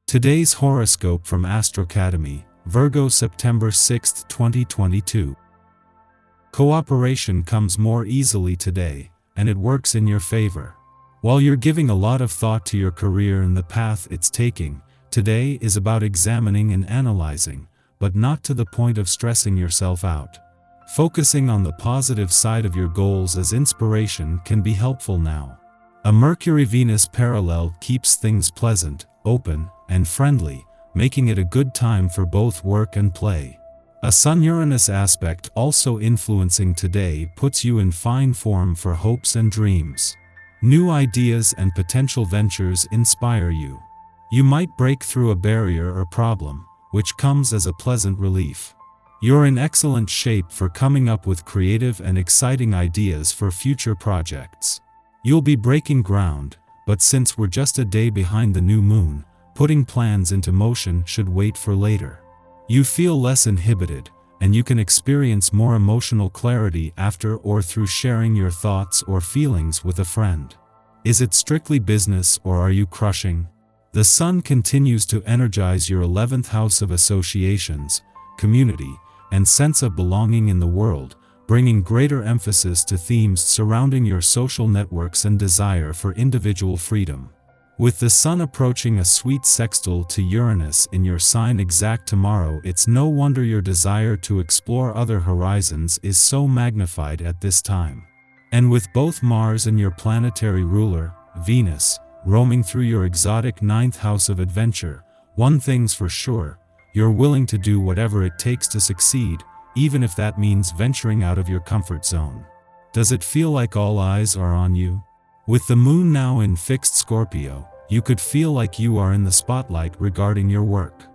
Today's horoscope from Astrocademy, Virgo September 6, 2022. Cooperation comes more easily today, and it works in your favor. While you're giving a lot of thought to your career and the path it's taking, today is about examining and analyzing, but not to the point of stressing yourself out. Focusing on the positive side of your goals as inspiration can be helpful now. A Mercury-Venus parallel keeps things pleasant, open, and friendly, making it a good time for both work and play. A Sun-Uranus aspect also influencing today puts you in fine form for hopes and dreams. New ideas and potential ventures inspire you. You might break through a barrier or problem, which comes as a pleasant relief. You're in excellent shape for coming up with creative and exciting ideas for future projects. You'll be breaking ground, but since we're just a day behind the new moon, putting plans into motion should wait for later. You feel less inhibited, and you can experience more emotional clarity after or through sharing your thoughts or feelings with a friend. Is it strictly business or are you crushing? The Sun continues to energize your 11th house of associations, community, and sense of belonging in the world, bringing greater emphasis to themes surrounding your social networks and desire for individual freedom. With the Sun approaching a sweet sextile to Uranus in your sign exact tomorrow, it's no wonder your desire to explore other horizons is so magnified at this time. And with both Mars and your planetary ruler, Venus, roaming through your exotic 9th house of adventure, one thing's for sure, you're willing to do whatever it takes to succeed, even if that means venturing out of your comfort zone. Does it feel like all eyes are on you? With the moon now in fixed Scorpio, you could feel like you are in the spotlight regarding your work.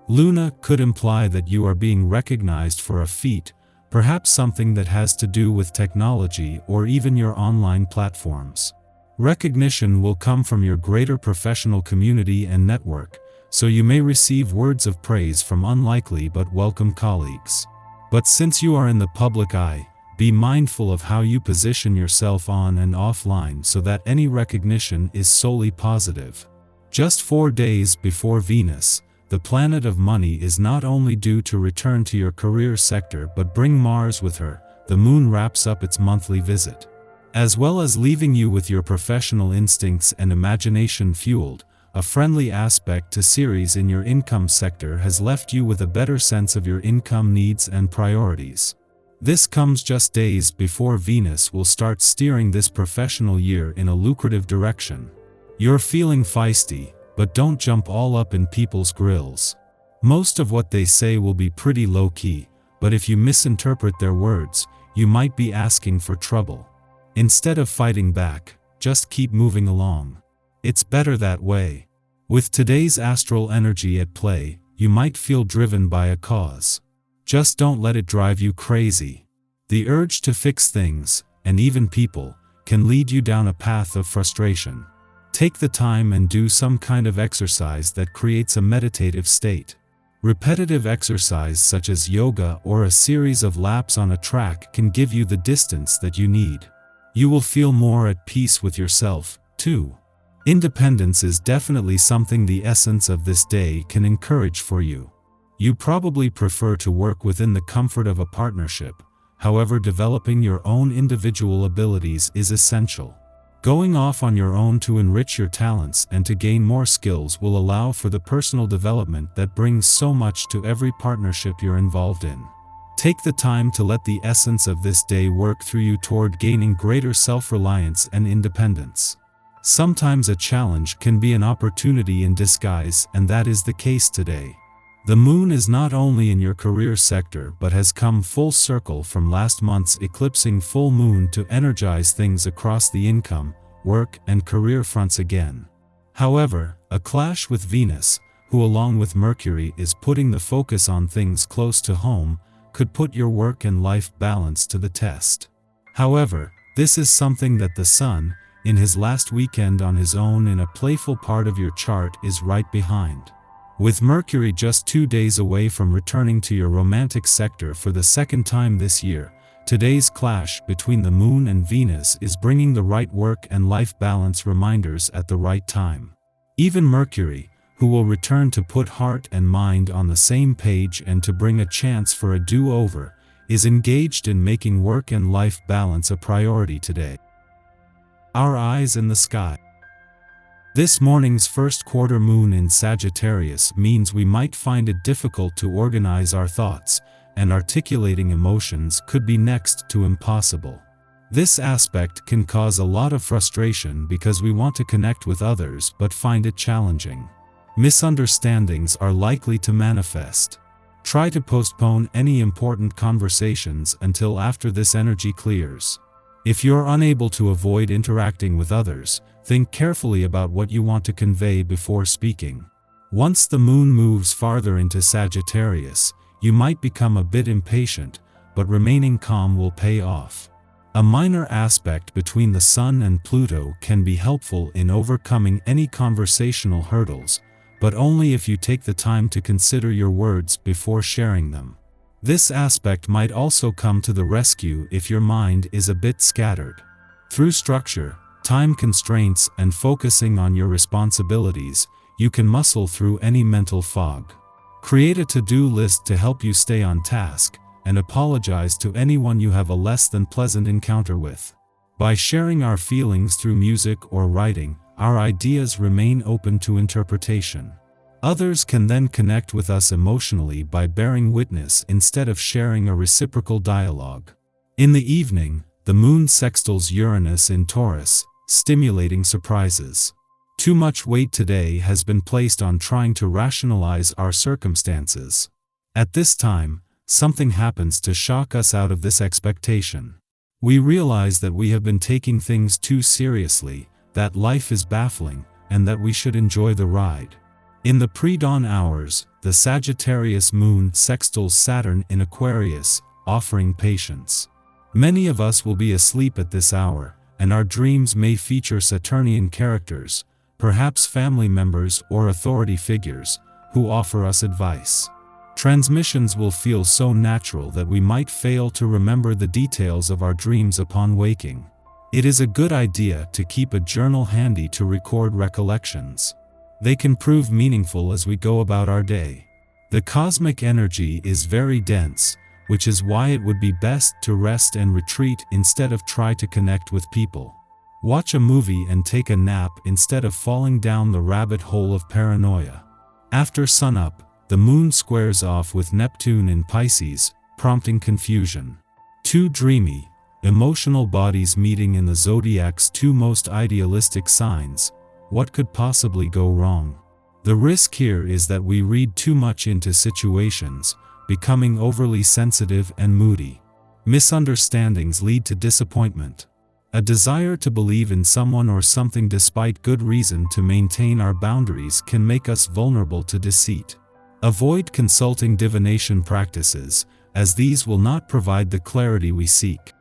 Luna could imply that you are being recognized for a feat, perhaps something that has to do with technology or even your online platforms. Recognition will come from your greater professional community and network, so you may receive words of praise from unlikely but welcome colleagues. But since you are in the public eye, be mindful of how you position yourself on and offline so that any recognition is solely positive. Just 4 days before Venus, the planet of money is not only due to return to your career sector but bring Mars with her. The moon wraps up its monthly visit. As well as leaving you with your professional instincts and imagination fueled, a friendly aspect to Ceres in your income sector has left you with a better sense of your income needs and priorities. This comes just days before Venus will start steering this professional year in a lucrative direction. You're feeling feisty, but don't jump all up in people's grills. Most of what they say will be pretty low-key, but if you misinterpret their words, you might be asking for trouble. Instead of fighting back, just keep moving along. It's better that way. With today's astral energy at play, you might feel driven by a cause. Just don't let it drive you crazy. The urge to fix things, and even people, can lead you down a path of frustration. Take the time and do some kind of exercise that creates a meditative state. Repetitive exercise such as yoga or a series of laps on a track can give you the distance that you need. You will feel more at peace with yourself, too. Independence is definitely something the essence of this day can encourage for you. You probably prefer to work within the comfort of a partnership, however, developing your own individual abilities is essential. Going off on your own to enrich your talents and to gain more skills will allow for the personal development that brings so much to every partnership you're involved in. Take the time to let the essence of this day work through you toward gaining greater self-reliance and independence. Sometimes a challenge can be an opportunity in disguise, and that is the case today. The moon is not only in your career sector but has come full circle from last month's eclipsing full moon to energize things across the income, work, and career fronts again. However, a clash with Venus, who along with Mercury is putting the focus on things close to home, could put your work and life balance to the test. However, this is something that the Sun, in his last weekend on his own in a playful part of your chart, is right behind. With Mercury just 2 days away from returning to your romantic sector for the second time this year, today's clash between the Moon and Venus is bringing the right work and life balance reminders at the right time. Even Mercury, who will return to put heart and mind on the same page and to bring a chance for a do-over, is engaged in making work and life balance a priority today. Our eyes in the sky. This morning's first quarter moon in Sagittarius means we might find it difficult to organize our thoughts, and articulating emotions could be next to impossible. This aspect can cause a lot of frustration because we want to connect with others but find it challenging. Misunderstandings are likely to manifest. Try to postpone any important conversations until after this energy clears. If you're unable to avoid interacting with others, think carefully about what you want to convey before speaking. Once the moon moves farther into Sagittarius, you might become a bit impatient, but remaining calm will pay off. A minor aspect between the Sun and Pluto can be helpful in overcoming any conversational hurdles, but only if you take the time to consider your words before sharing them. This aspect might also come to the rescue if your mind is a bit scattered. Through structure, time constraints, and focusing on your responsibilities, you can muscle through any mental fog. Create a to-do list to help you stay on task, and apologize to anyone you have a less than pleasant encounter with. By sharing our feelings through music or writing, our ideas remain open to interpretation. Others can then connect with us emotionally by bearing witness instead of sharing a reciprocal dialogue. In the evening, the moon sextiles Uranus in Taurus, stimulating surprises. Too much weight today has been placed on trying to rationalize our circumstances. At this time, something happens to shock us out of this expectation. We realize that we have been taking things too seriously, that life is baffling, and that we should enjoy the ride. In the pre-dawn hours, the Sagittarius moon sextiles Saturn in Aquarius, offering patience. Many of us will be asleep at this hour, and our dreams may feature Saturnian characters, perhaps family members or authority figures, who offer us advice. Transmissions will feel so natural that we might fail to remember the details of our dreams upon waking. It is a good idea to keep a journal handy to record recollections. They can prove meaningful as we go about our day. The cosmic energy is very dense, which is why it would be best to rest and retreat instead of try to connect with people. Watch a movie and take a nap instead of falling down the rabbit hole of paranoia. After sunup, the moon squares off with Neptune in Pisces, prompting confusion. Two dreamy, emotional bodies meeting in the zodiac's two most idealistic signs. What could possibly go wrong? The risk here is that we read too much into situations, becoming overly sensitive and moody. Misunderstandings lead to disappointment. A desire to believe in someone or something despite good reason to maintain our boundaries can make us vulnerable to deceit. Avoid consulting divination practices, as these will not provide the clarity we seek.